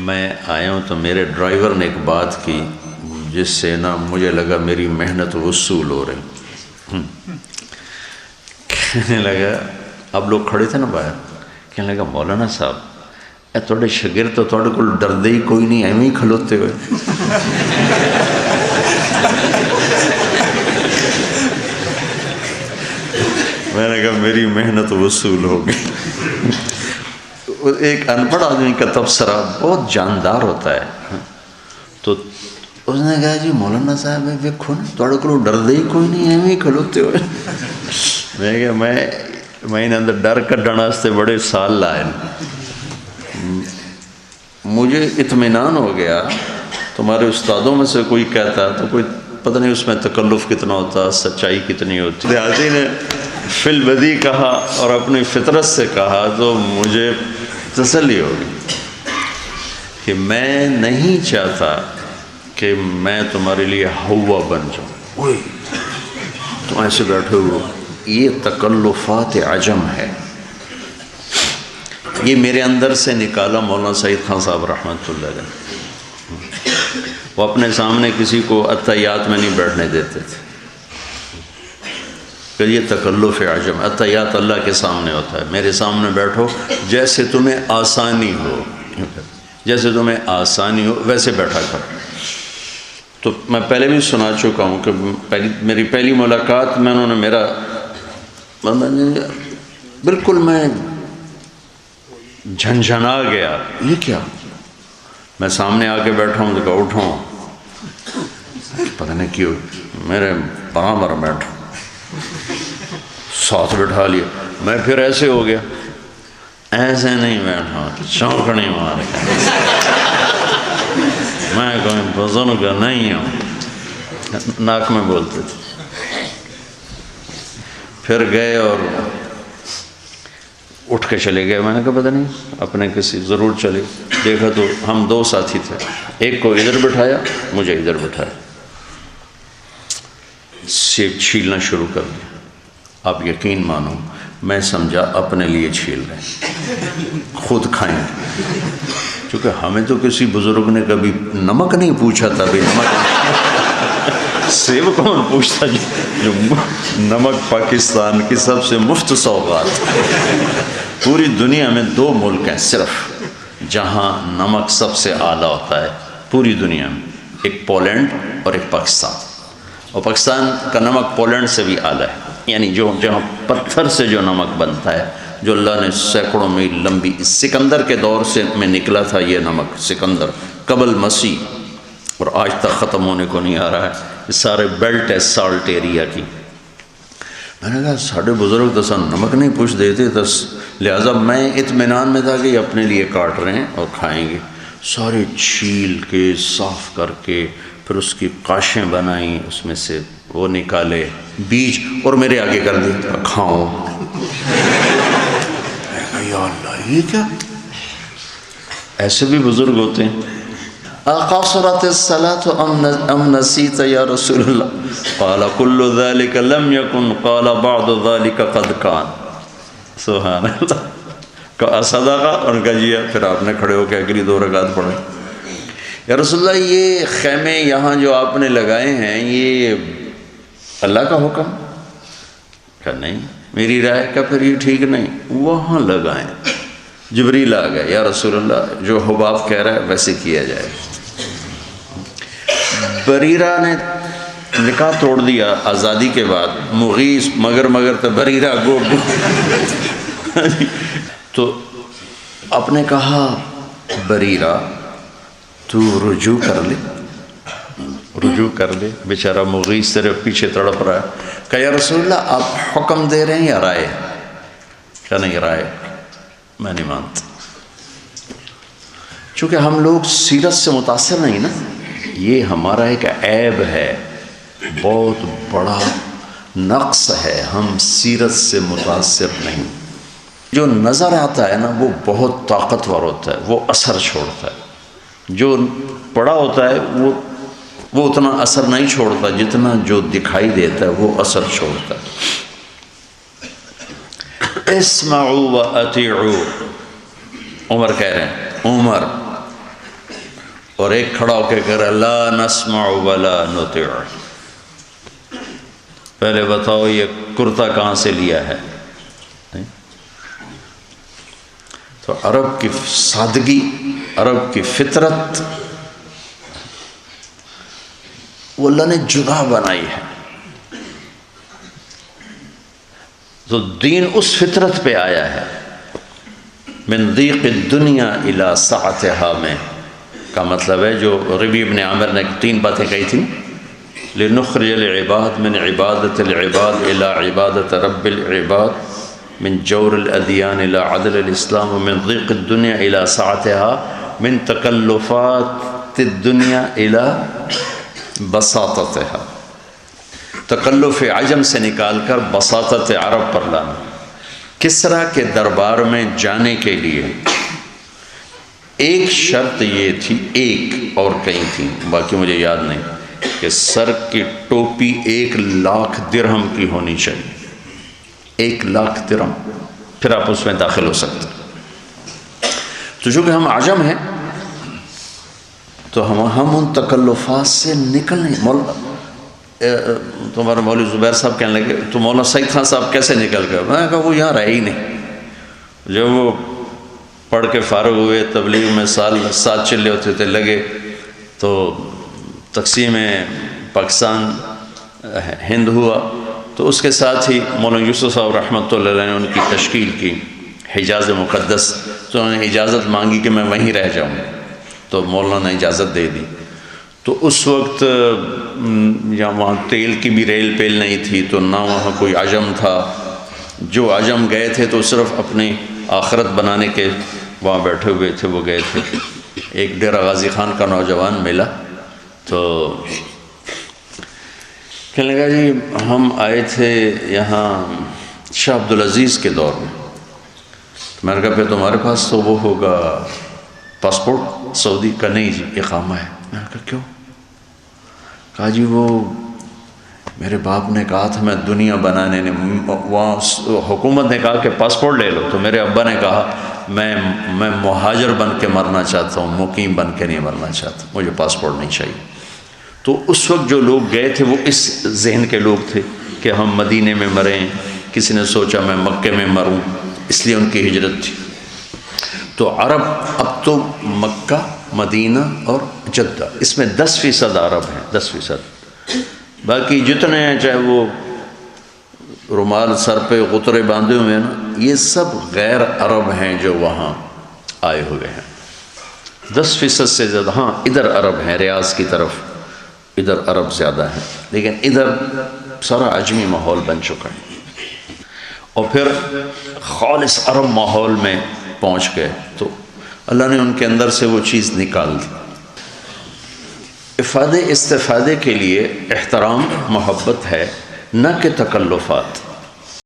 میں آیا ہوں تو میرے ڈرائیور نے ایک بات کی جس سے نا مجھے لگا میری محنت وصول ہو رہی. کہنے لگا، اب لوگ کھڑے تھے نا باہر، کہنے لگا مولانا صاحب اے تھوڑے شاگرد تو تھوڑے کو ڈردے ہی کوئی نہیں، ایویں ہی کھلوتے ہوئے. میں نے کہا میری محنت وصول ہو گئی. ایک ان پڑھ آدمی کا تبصرہ بہت جاندار ہوتا ہے. تو اس نے کہا جی مولانا صاحب ویکھو نا تھوڑے کو ڈردے ہی کوئی نہیں، ایویں ہی کھلوتے ہوئے. میں کہا میں اندر ڈر کڈن واسطے بڑے سال لائے. مجھے اطمینان ہو گیا تمہارے استادوں میں سے کوئی کہتا تو کوئی پتہ نہیں اس میں تکلف کتنا ہوتا، سچائی کتنی ہوتی. لہٰذا نے فی البدی کہا اور اپنی فطرت سے کہا تو مجھے تسلی ہوگی کہ میں نہیں چاہتا کہ میں تمہارے لیے ہوا بن جاؤں. تم ایسے بیٹھے ہو، یہ تکلفات عجم ہے. یہ میرے اندر سے نکالا مولانا سعید خان صاحب رحمۃ اللہ علیہ. وہ اپنے سامنے کسی کو عطیات میں نہیں بیٹھنے دیتے تھے کہ یہ تکلف عجم. عطیات اللہ کے سامنے ہوتا ہے، میرے سامنے بیٹھو جیسے تمہیں آسانی ہو، جیسے تمہیں آسانی ہو ویسے بیٹھا کرو. تو میں پہلے بھی سنا چکا ہوں کہ میری پہلی ملاقات میں انہوں نے میرا بالکل میں جھنجھنا گیا، یہ کیا؟ میں سامنے آ کے بیٹھا ہوں تو کہا اٹھوں، پتہ نہیں کیوں میرے برابر بیٹھا، ساتھ بٹھا لیا. میں پھر ایسے ہو گیا، ایسے نہیں بیٹھا، چونکڑی مار کے. میں کوئی بزرگ نہیں ہوں، ناک میں بولتے تھے. پھر گئے اور اٹھ کے چلے گئے. میں نے کہا پتہ نہیں اپنے کسی ضرور چلے. دیکھا تو ہم دو ساتھی تھے، ایک کو ادھر بٹھایا، مجھے ادھر بٹھایا، سیب چھیلنا شروع کر دیا. آپ یقین مانو میں سمجھا اپنے لیے چھیل رہے، خود کھائیں. چونکہ ہمیں تو کسی بزرگ نے کبھی نمک نہیں پوچھا تھا. بھائی نمک سیب کون پوچھتا جی؟ جو نمک پاکستان کی سب سے مفت سوغات. پوری دنیا میں 2 ملک ہیں صرف جہاں نمک سب سے اعلیٰ ہوتا ہے پوری دنیا میں، ایک پولینڈ اور ایک پاکستان. اور پاکستان کا نمک پولینڈ سے بھی اعلیٰ ہے. یعنی جہاں پتھر سے جو نمک بنتا ہے، جو اللہ نے سینکڑوں میل لمبی سکندر کے دور سے میں نکلا تھا یہ نمک، سکندر قبل مسیح، اور آج تک ختم ہونے کو نہیں آ رہا ہے. یہ سارے بیلٹ ہے سالٹ ایریا کی. میں نے کہا ساڑھے بزرگ تو سن نمک نہیں پوچھ دیتے تو لہٰذا میں اطمینان میں تھا کہ یہ اپنے لیے کاٹ رہے ہیں اور کھائیں گے. سارے چھیل کے صاف کر کے پھر اس کی قاشیں بنائیں، اس میں سے وہ نکالے بیج اور میرے آگے کر دی، کھاؤ. یا اللہ یہ کیا؟ ایسے بھی بزرگ ہوتے ہیں. اقصرت الصلاة ام نسیت یا رسول اللہ؟ قال كل ذلك لم يكن قال بعض ذلك قد كان. سبحان اللہ. کہا صدقہ، اور کہا جی. پھر آپ نے کھڑے ہو کے اگلی 2 رکعت پڑھیں. یا رسول اللہ یہ خیمے یہاں جو آپ نے لگائے ہیں یہ اللہ کا حکم؟ کہا نہیں میری رائے. کا پھر یہ ٹھیک نہیں، وہاں لگائیں. جبریل آ گئے، یا رسول اللہ جو حباب کہہ رہا ہے ویسے کیا جائے. بریرہ نے نکاح توڑ دیا آزادی کے بعد. مغیث مگر تو بریرہ گو. تو آپ نے کہا بریرہ تو رجوع کر لے، رجوع کر لے. بیچارہ مغیث صرف پیچھے تڑپ رہا ہے. کہ یا رسول اللہ آپ حکم دے رہے ہیں یا رائے؟ کہ نہیں رائے، میں نہیں مانتا. چونکہ ہم لوگ سیرت سے متاثر نہیں نا. یہ ہمارا ایک عیب ہے، بہت بڑا نقص ہے. ہم سیرت سے متاثر نہیں. جو نظر آتا ہے نا وہ بہت طاقتور ہوتا ہے، وہ اثر چھوڑتا ہے. جو پڑا ہوتا ہے وہ اتنا اثر نہیں چھوڑتا جتنا جو دکھائی دیتا ہے وہ اثر چھوڑتا ہے. اسمعوا و اطیعوا. عمر کہہ رہے ہیں، عمر اور ایک کھڑا ہو کے کہہ رہا لا نسمع ولا نطیع. پہلے بتاؤ یہ کرتا کہاں سے لیا ہے؟ تو عرب کی سادگی، عرب کی فطرت وہ اللہ نے جدا بنائی ہے. تو دین اس فطرت پہ آیا ہے. من ضیق الدنیا الی سعتها میں کا مطلب ہے جو ربیع ابن عامر نے 3 باتیں کہی تھیں. لنخرج العباد من عبادت العباد الى عبادت رب العباد من جور الادیان الى عدل الاسلام ومن ضیق الدنیا الى سعتها من تکلفات الدنیا الى بساطتها. تکلف عجم سے نکال کر بساطت عرب پر لانا. کسریٰ کے دربار میں جانے کے لیے ایک شرط یہ تھی، ایک اور کئی تھیں باقی مجھے یاد نہیں، کہ سر کی ٹوپی 1,00,000 درہم کی ہونی چاہیے. 1,00,000 درہم، پھر آپ اس میں داخل ہو سکتے. تو چونکہ ہم عجم ہیں تو ہم ان تکلفات سے نکل نہیں. تمہارے مولوی زبیر صاحب کہنے لگے تو مولانا سعید خان صاحب کیسے نکل گئے؟ میں نے کہا وہ یہاں رہے ہی نہیں. جب وہ پڑھ کے فارغ ہوئے، تبلیغ میں ساتھ چلے ہوتے تھے لگے، تو تقسیم پاکستان ہند ہوا تو اس کے ساتھ ہی مولانا یوسف صاحب رحمۃ اللہ علیہ نے ان کی تشکیل کی حجاز مقدس. تو انہوں نے اجازت مانگی کہ میں وہیں رہ جاؤں، تو مولانا نے اجازت دے دی. تو اس وقت یا وہاں تیل کی بھی ریل پیل نہیں تھی، تو نہ وہاں کوئی عجم تھا. جو عجم گئے تھے تو صرف اپنی آخرت بنانے کے وہاں بیٹھے ہوئے تھے، وہ گئے تھے. ایک ڈیرہ غازی خان کا نوجوان ملا تو کہنے لگا جی ہم آئے تھے یہاں شاہ عبدالعزیز کے دور میں. میں نے کہا پھر تمہارے پاس تو وہ ہوگا پاسپورٹ سعودی کا؟ نہیں جی اقامہ ہے. میں نے کہا کیوں؟ کہا جی وہ میرے باپ نے کہا تھا میں دنیا بنانے نے، وہاں حکومت نے کہا کہ پاسپورٹ لے لو، تو میرے ابا نے کہا میں مہاجر بن کے مرنا چاہتا ہوں، مقیم بن کے نہیں مرنا چاہتا، مجھے پاسپورٹ نہیں چاہیے. تو اس وقت جو لوگ گئے تھے وہ اس ذہن کے لوگ تھے کہ ہم مدینے میں مریں. کسی نے سوچا میں مکے میں مروں، اس لیے ان کی ہجرت تھی. تو عرب اب تو مکہ، مدینہ اور جدہ، اس میں 10% عرب ہیں، 10%. باقی جتنے ہیں چاہے وہ رومال سر پہ غترے باندھے ہوئے ہیں نا، یہ سب غیر عرب ہیں جو وہاں آئے ہوئے ہیں. 10% سے زیادہ. ہاں ادھر عرب ہیں، ریاض کی طرف ادھر عرب زیادہ ہیں، لیکن ادھر سارا عجمی ماحول بن چکا ہے. اور پھر خالص عرب ماحول میں پہنچ گئے تو اللہ نے ان کے اندر سے وہ چیز نکال دی. استفادے کے لیے احترام محبت ہے، نہ کہ تکلفات.